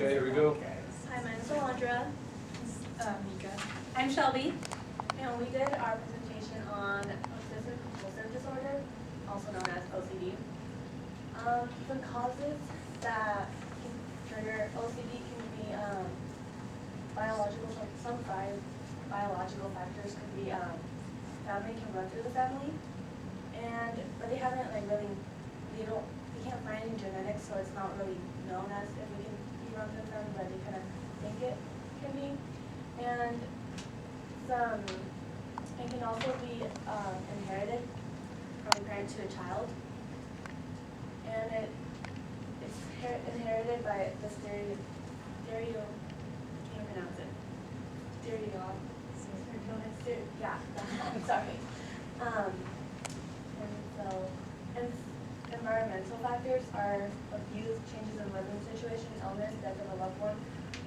Okay, here we go. Hi, my name is Alondra. Mika. I'm Shelby. And we did our presentation on obsessive compulsive disorder, also known as OCD. The causes that can trigger OCD can be biological, biological factors could be family can run through the family, but they haven't they can't find any genetics, so it's not really known as if it can be run through the family, but they kind of think it can be. And it can also be inherited from a parent to a child, and it's inherited by the can't pronounce it. Yeah, sorry. And environmental factors are abuse, changes in living situation, illness, death of a loved one,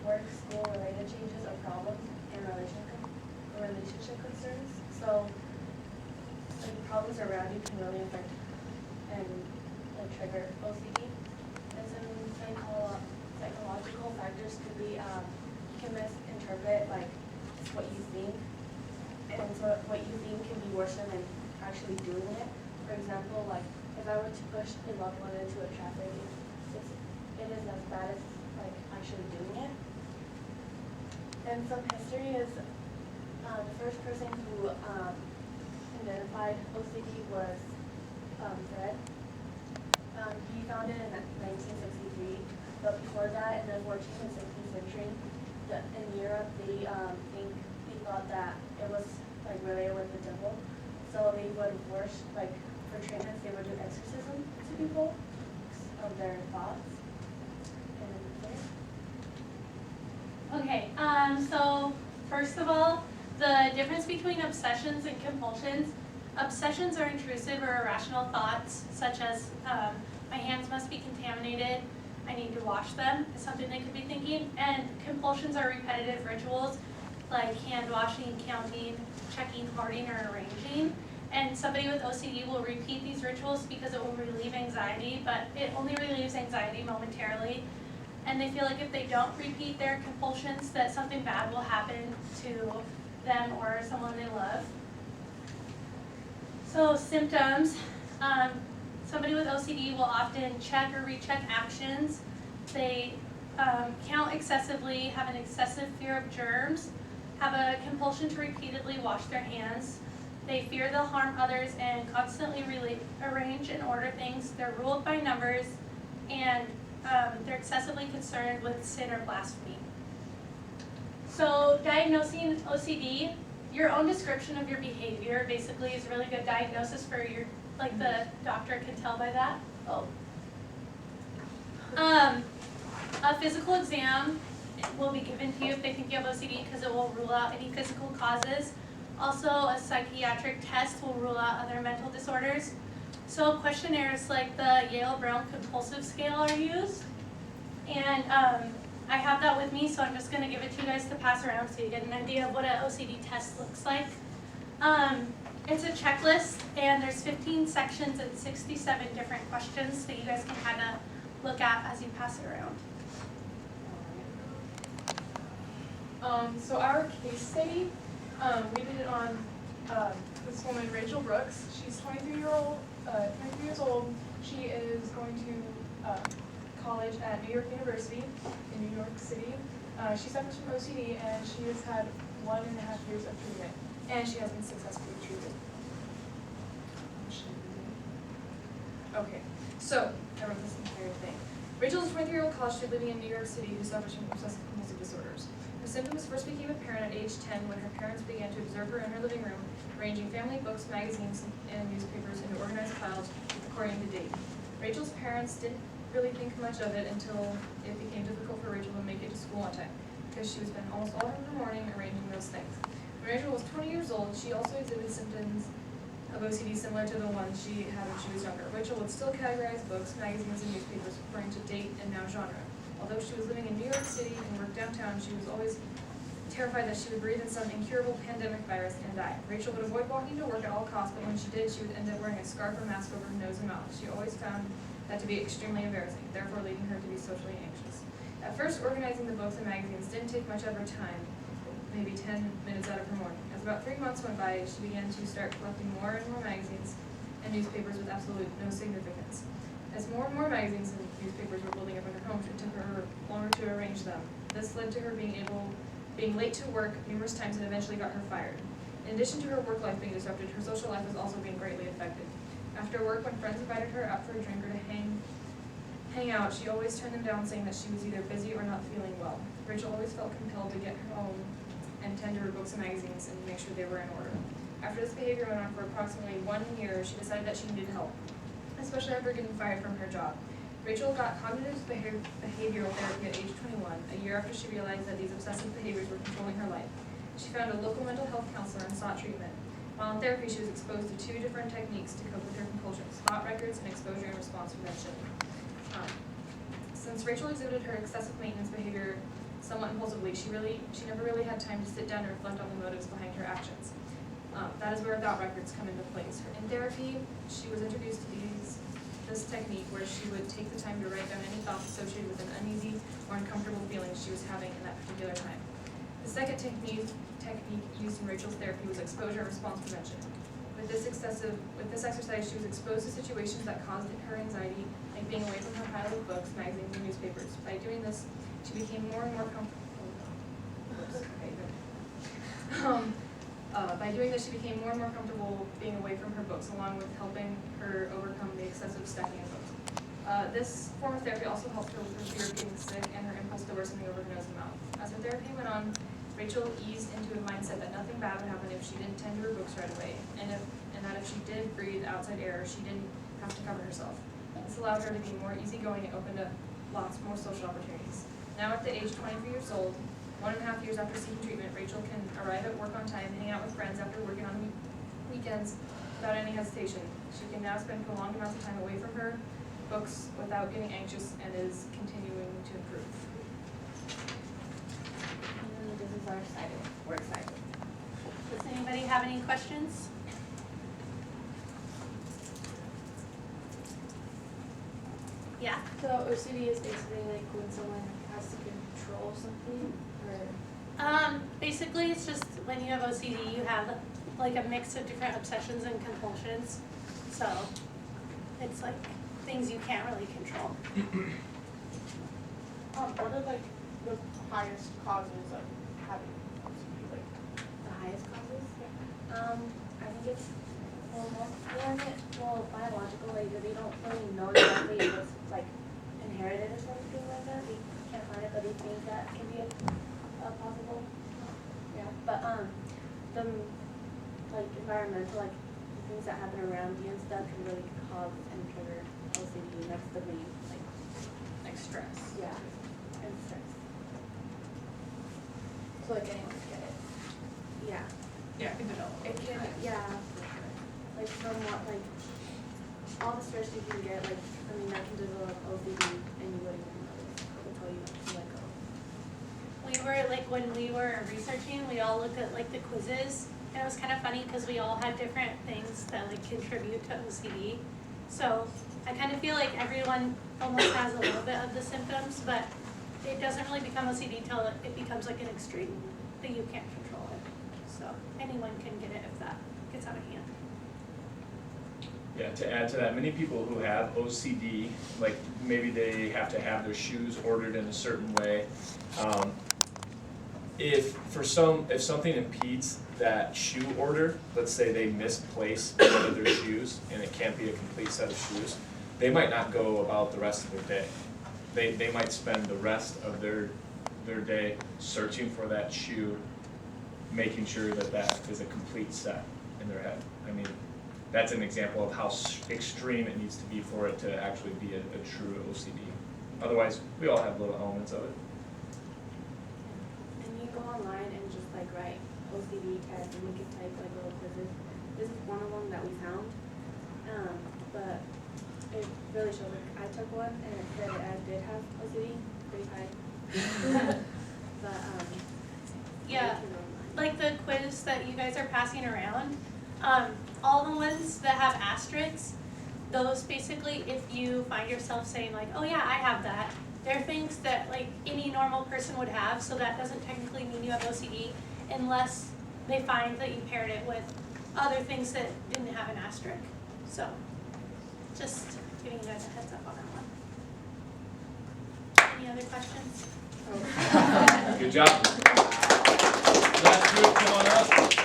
work, school-related changes or problems, and relationship concerns. So, problems around you can really affect and trigger OCD. And some psychological factors could be you can misinterpret what you think, and so what you think can be worse than actually doing it. For example, if I were to push a loved one into a traffic, it is as bad as actually doing it. And some history is the first person who identified OCD was Fred. He found it in 1963, but before that, in the 14th and 16th century, in Europe, they thought that it was related with the devil. So they would worship, for treatments, they would do exorcism to people of their thoughts. Okay, so first of all, the difference between obsessions and compulsions. Obsessions are intrusive or irrational thoughts, such as my hands must be contaminated, I need to wash them, is something they could be thinking. And compulsions are repetitive rituals, like hand washing, counting, checking, hoarding, or arranging. And somebody with OCD will repeat these rituals because it will relieve anxiety, but it only relieves anxiety momentarily. And they feel like if they don't repeat their compulsions, that something bad will happen to them or someone they love. So symptoms, somebody with OCD will often check or recheck actions. They count excessively, have an excessive fear of germs, have a compulsion to repeatedly wash their hands. They fear they'll harm others and constantly arrange and order things. They're ruled by numbers, and they're excessively concerned with sin or blasphemy. So diagnosing OCD, your own description of your behavior basically is a really good diagnosis for your, the doctor can tell by that. A physical exam will be given to you if they think you have OCD because it will rule out any physical causes. Also, a psychiatric test will rule out other mental disorders. So questionnaires like the Yale-Brown Compulsive Scale are used. And I have that with me, so I'm just going to give it to you guys to pass around so you get an idea of what an OCD test looks like. It's a checklist, and there's 15 sections and 67 different questions that you guys can kind of look at as you pass it around. So our case study, we did it on this woman, Rachel Brooks. She's 23 years old. She is going to college at New York University in New York City. She suffers from OCD, and she has had 1.5 years of treatment, and she has been successfully treated. Okay, so I wrote this entire thing. Rachel is a 23-year-old college student living in New York City who suffers from obsessive compulsive disorders. Her symptoms first became apparent at age 10 when her parents began to observe her in her living room, arranging family books, magazines, and newspapers into organized piles according to date. Rachel's parents didn't really think much of it until it became difficult for Rachel to make it to school on time, because she would spend almost all of her morning arranging those things. When Rachel was 20 years old, she also exhibited symptoms of OCD similar to the ones she had when she was younger. Rachel would still categorize books, magazines, and newspapers according to date and now genre. Although she was living in New York City and worked downtown, she was always terrified that she would breathe in some incurable pandemic virus and die. Rachel would avoid walking to work at all costs, but when she did, she would end up wearing a scarf or mask over her nose and mouth. She always found that to be extremely embarrassing, therefore leading her to be socially anxious. At At first, organizing the books and magazines didn't take much of her time, maybe 10 minutes out of her morning. As about 3 months went by, she began to start collecting more and more magazines and newspapers with absolutely no significance. As more and more magazines and newspapers were building up in her home, it took her longer to arrange them. This led to her being late to work numerous times and eventually got her fired. In addition to her work life being disrupted, her social life was also being greatly affected. After work, when friends invited her out for a drink or to hang out, she always turned them down, saying that she was either busy or not feeling well. Rachel always felt compelled to get home and tend to her books and magazines and make sure they were in order. After this behavior went on for approximately 1 year, she decided that she needed help, especially after getting fired from her job. Rachel got cognitive behavioral therapy at age 21, a year after she realized that these obsessive behaviors were controlling her life. She found a local mental health counselor and sought treatment. While in therapy, she was exposed to 2 different techniques to cope with her compulsions: thought records and exposure and response prevention. Since Rachel exhibited her excessive maintenance behavior somewhat impulsively, she never really had time to sit down and reflect on the motives behind her actions. That is where thought records come into place. In therapy, she was introduced to this technique where she would take the time to write down any thoughts associated with an uneasy or uncomfortable feeling she was having in that particular time. The second technique used in Rachel's therapy was exposure and response prevention. With this exercise, she was exposed to situations that caused her anxiety, like being away from her pile of books, magazines, and newspapers. By doing this, she became more and more comfortable. By doing this, she became more and more comfortable being away from her books, along with helping her overcome the excessive stacking of books. This form of therapy also helped her with her fear of getting sick and her impulse to wear something over her nose and mouth. As her therapy went on, Rachel eased into a mindset that nothing bad would happen if she didn't tend to her books right away, and that if she did breathe outside air, she didn't have to cover herself. This allowed her to be more easygoing and opened up lots more social opportunities. Now at the age 23 years old, 1.5 years after seeking treatment, Rachel can arrive at work on time, hang out with friends after working on weekends without any hesitation. She can now spend prolonged amounts of time away from her books without getting anxious and is continuing to improve. This is our excited. We're excited. Does anybody have any questions? Yeah. So OCD is basically like when someone has to control something, or Basically it's just when you have OCD, you have like a mix of different obsessions and compulsions. So it's like things you can't really control. what are like the highest causes of having OCD? Like The highest causes? I think it's biological. Like they don't really know exactly if it's like inherited or something like that. They can't find it, but they think that can be a possible. Yeah, but the like environmental, like things that happen around you and stuff can really cause and trigger OCD. That's the main Like stress. yeah, and stress. so like anyone can get it. Yeah, Yeah, it can develop. it can. Yeah, like from what like all the stress you can get, like I mean that can develop OCD and you wouldn't even know it until you let go. When we were researching, we all looked at like the quizzes, and it was kind of funny because we all had different things that like contribute to OCD. So I kind of feel like everyone almost has a little bit of the symptoms, but it doesn't really become OCD until it becomes like an extreme that you can't control it. So anyone can get it if that gets out of hand. Yeah, to add to that, many people who have OCD, like maybe they have to have their shoes ordered in a certain way. If something impedes that shoe order, let's say they misplace one of their shoes and it can't be a complete set of shoes, they might not go about the rest of their day. They might spend the rest of their day searching for that shoe, making sure that that is a complete set in their head. I mean, that's an example of how extreme it needs to be for it to actually be a true OCD. Otherwise, we all have little elements of it. And you go online and just like write OCD test and you can type like little quizzes. This is one of them that we found, but it really shows. Like I took one and it said I did have OCD, pretty high. But Yeah, like the quiz that you guys are passing around, all the ones that have asterisks, those basically, if you find yourself saying like, oh yeah, I have that, they're things that like any normal person would have, so that doesn't technically mean you have OCD unless they find that you paired it with other things that didn't have an asterisk. So, just giving you guys a heads up on that one. Any other questions? Good job. Last group, come on up.